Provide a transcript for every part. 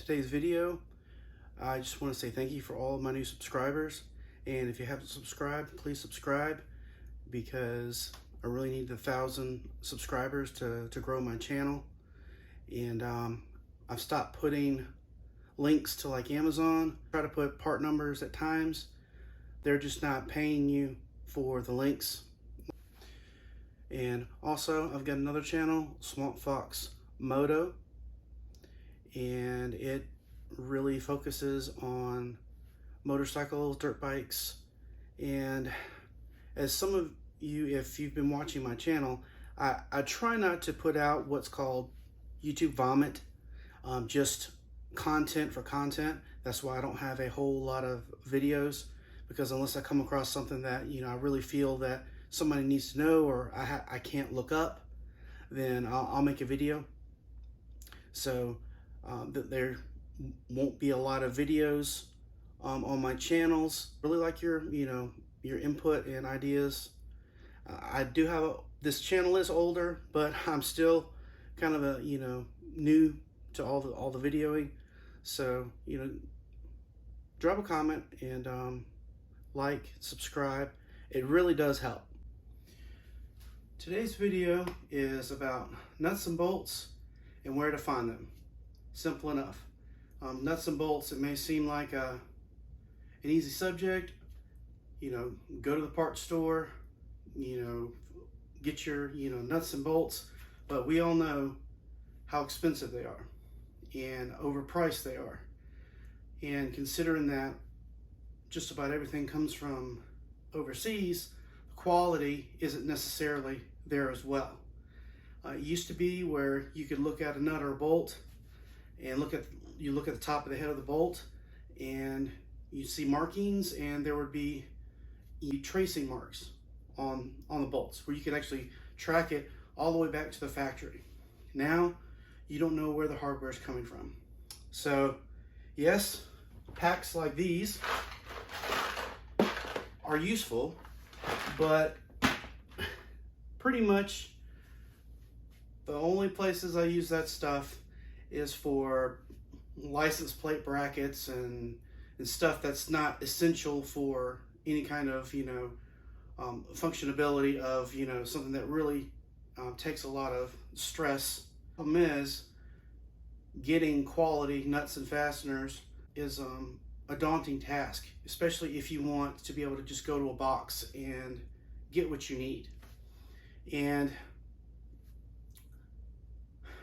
today's video. I just want to say thank you for all of my new subscribers. And if you haven't subscribed, please subscribe, because I really need 1,000 subscribers to grow my channel. And I've stopped putting links to like Amazon. Try to put part numbers at times. They're just not paying you for the links. And also, I've got another channel, Swamp Fox Moto, and it really focuses on motorcycles, dirt bikes. And as some of you, if you've been watching my channel, I try not to put out what's called YouTube vomit, just content for content. That's why I don't have a whole lot of videos, because unless I come across something that I really feel that somebody needs to know, or I can't look up, then I'll make a video. So there won't be a lot of videos on my channels. Really like your input and ideas. I do have this channel is older, but I'm still kind of a new to all the videoing. So drop a comment and like, subscribe. It really does help. Today's video is about nuts and bolts and where to find them. Simple enough. Nuts and bolts, it may seem like an easy subject. Go to the parts store, get your nuts and bolts, but we all know how expensive they are and overpriced they are. And considering that just about everything comes from overseas, the quality isn't necessarily there as well. It used to be where you could look at a nut or a bolt and look at the top of the head of the bolt, and you see markings, and there would be tracing marks on the bolts where you could actually track it all the way back to the factory. Now you don't know where the hardware is coming from. So yes, packs like these are useful, but pretty much the only places I use that stuff is for license plate brackets and stuff that's not essential for any kind of functionability of something that really takes a lot of stress. Problem is, getting quality nuts and fasteners is a daunting task, especially if you want to be able to just go to a box and get what you need. And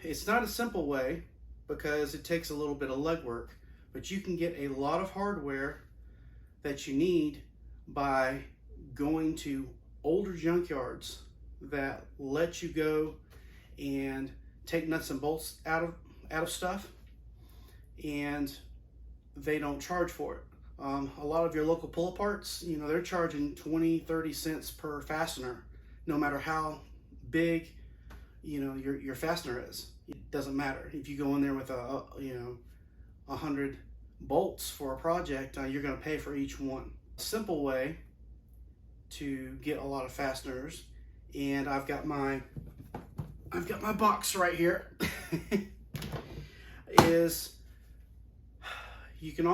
it's not a simple way, because it takes a little bit of legwork, but you can get a lot of hardware that you need by going to older junkyards that let you go and take nuts and bolts out of stuff, and they don't charge for it. A lot of your local pull-aparts, they're charging 20-30 cents per fastener, no matter how big your fastener is. It doesn't matter if you go in there with 100 bolts for a project, you're going to pay for each one. A simple way to get a lot of fasteners, and I've got my box right here, is you can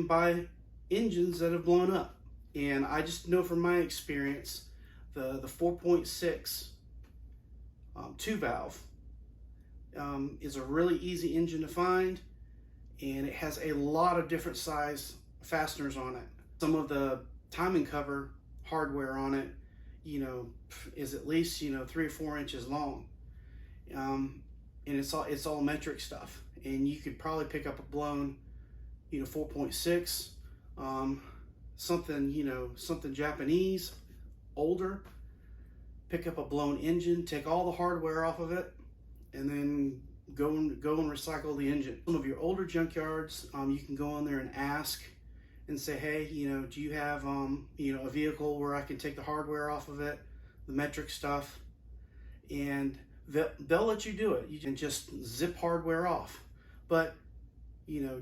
buy engines that have blown up. And I just know from my experience, the 4.6 2 valve is a really easy engine to find, and it has a lot of different size fasteners on it. Some of the timing cover hardware on it is at least 3 or 4 inches long, and it's all metric stuff. And you could probably pick up a blown 4.6 something Japanese, older, pick up a blown engine, take all the hardware off of it, and then go and recycle the engine. Some of your older junkyards, you can go in there and ask and say, hey, do you have a vehicle where I can take the hardware off of it, the metric stuff, and they'll let you do it. You can just zip hardware off, but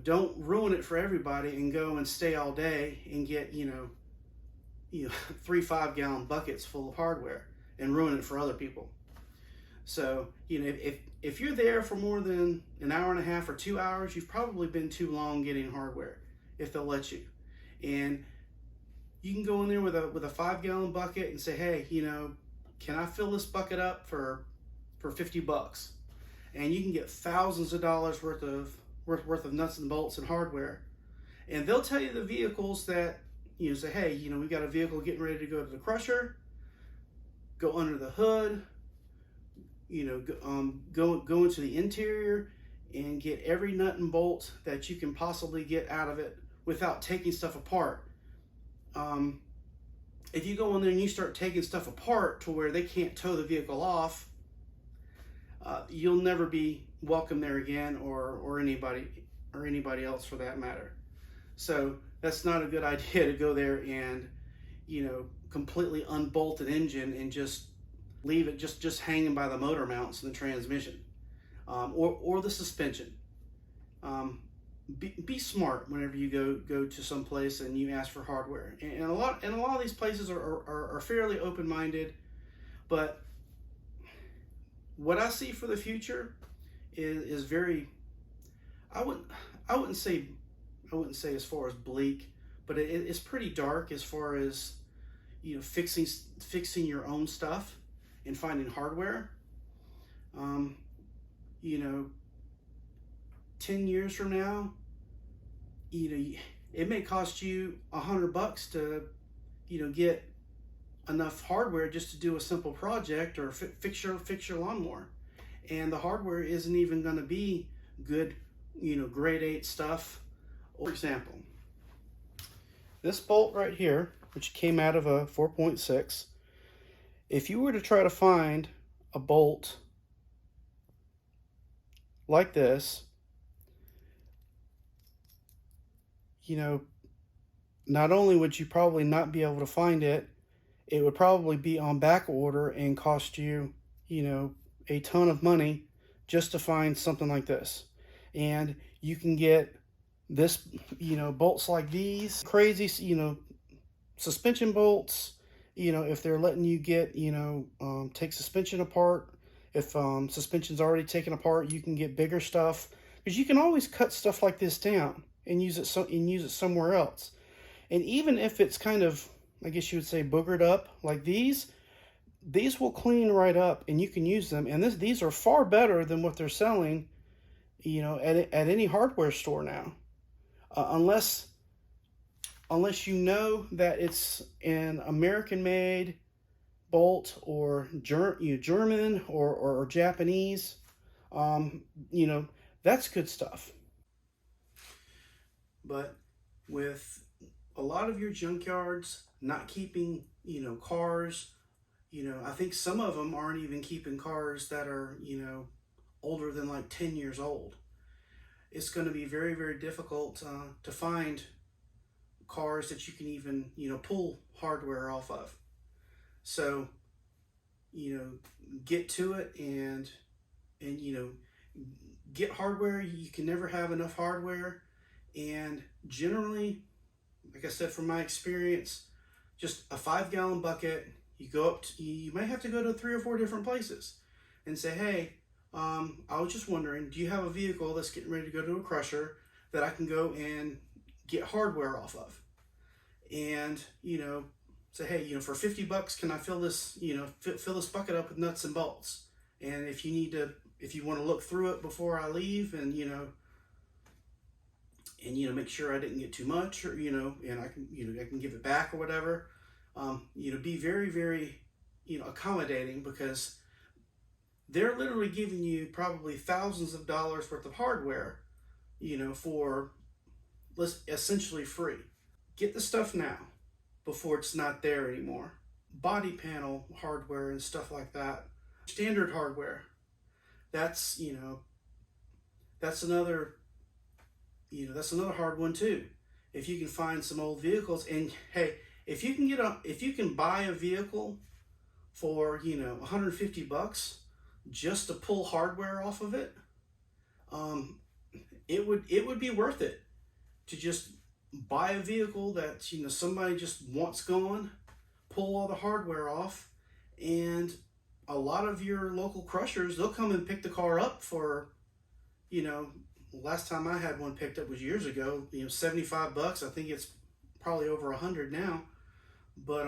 don't ruin it for everybody and go and stay all day and get 3 5-gallon buckets full of hardware and ruin it for other people. So, if you're there for more than an hour and a half or 2 hours, you've probably been too long getting hardware, if they'll let you. And you can go in there with a 5-gallon bucket and say, hey, can I fill this bucket up for $50? And you can get thousands of dollars worth of nuts and bolts and hardware. And they'll tell you the vehicles that, say, hey, we've got a vehicle getting ready to go to the crusher. Go under the hood. Go into the interior and get every nut and bolt that you can possibly get out of it without taking stuff apart. If you go in there and you start taking stuff apart to where they can't tow the vehicle off, you'll never be welcome there again, or anybody else for that matter. So that's not a good idea to go there and completely unbolt an engine and just leave it just hanging by the motor mounts and the transmission, or the suspension. Be smart whenever you go to some place and you ask for hardware. And a lot of these places are fairly open-minded, but what I see for the future is very, I wouldn't say as far as bleak, but it's pretty dark as far as fixing your own stuff and finding hardware. 10 years from now, it may cost you $100 to get enough hardware just to do a simple project or fix your lawnmower, and the hardware isn't even going to be good grade 8 stuff. For example, this bolt right here, which came out of a 4.6, if you were to try to find a bolt like this, not only would you probably not be able to find it, it would probably be on back order and cost you, a ton of money just to find something like this. And you can get this, bolts like these, crazy, suspension bolts, if they're letting you get, take suspension apart. If suspension's already taken apart, you can get bigger stuff, because you can always cut stuff like this down and use it somewhere else. And even if it's kind of, I guess you would say, boogered up like these will clean right up and you can use them. And these are far better than what they're selling, at any hardware store now, unless you know that it's an American-made bolt or German or Japanese. That's good stuff. But with a lot of your junkyards not keeping cars, I think some of them aren't even keeping cars that are older than like 10 years old. It's going to be very, very difficult to find cars that you can even pull hardware off of. So get to it and get hardware. You can never have enough hardware. And generally, like I said, from my experience, just a 5-gallon bucket, you might have to go to 3 or 4 different places and say, hey, I was just wondering, do you have a vehicle that's getting ready to go to a crusher that I can go and get hardware off of? And, say, hey, for $50, can I fill this, fill this bucket up with nuts and bolts? And if you want to look through it before I leave and, make sure I didn't get too much, or, and I can give it back or whatever. Be very, very, accommodating, because they're literally giving you probably thousands of dollars worth of hardware, for essentially free. Get the stuff now before it's not there anymore. Body panel hardware and stuff like that. Standard hardware. That's another hard one too. If you can find some old vehicles, and hey, if you can buy a vehicle for $150 just to pull hardware off of it, it would be worth it to just buy a vehicle that somebody just wants going, pull all the hardware off, and a lot of your local crushers, they'll come and pick the car up for, you know, last time I had one picked up was years ago, you know, 75 bucks. I think it's probably over 100 now. But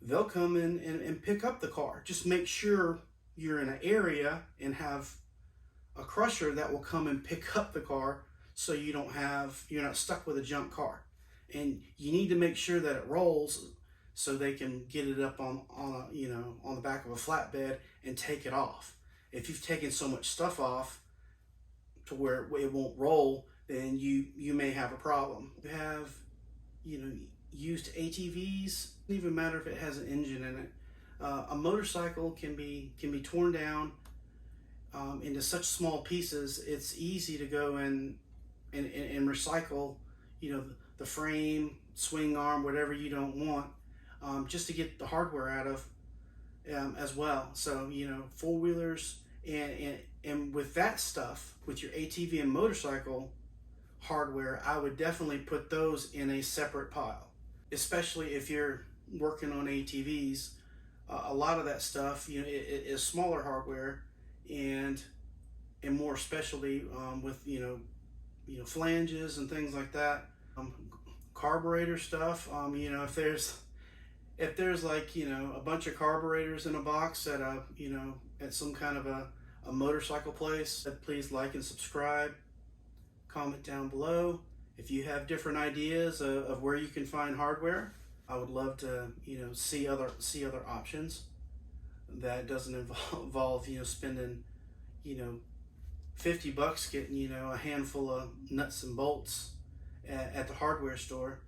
they'll come in and pick up the car. Just make sure you're in an area and have a crusher that will come and pick up the car, so you're not stuck with a junk car. And you need to make sure that it rolls so they can get it up on the back of a flatbed and take it off. If you've taken so much stuff off to where it won't roll, then you may have a problem. You have, you know, used ATVs. It doesn't even matter if it has an engine in it. A motorcycle can be torn down into such small pieces. It's easy to go and recycle, you know, the frame, swing arm, whatever you don't want, just to get the hardware out of as well. So, you know, four-wheelers and with that stuff, with your ATV and motorcycle hardware, I would definitely put those in a separate pile, especially if you're working on ATVs. A lot of that stuff, you know, it is smaller hardware and more especially with you know flanges and things like that. Carburetor stuff. You know, if there's like, you know, a bunch of carburetors in a box at at some kind of a motorcycle place, please like and subscribe. Comment down below if you have different ideas of where you can find hardware. I would love to, you know, see other options that doesn't involve, you know, spending, you know, 50 bucks getting, you know, a handful of nuts and bolts at the hardware store.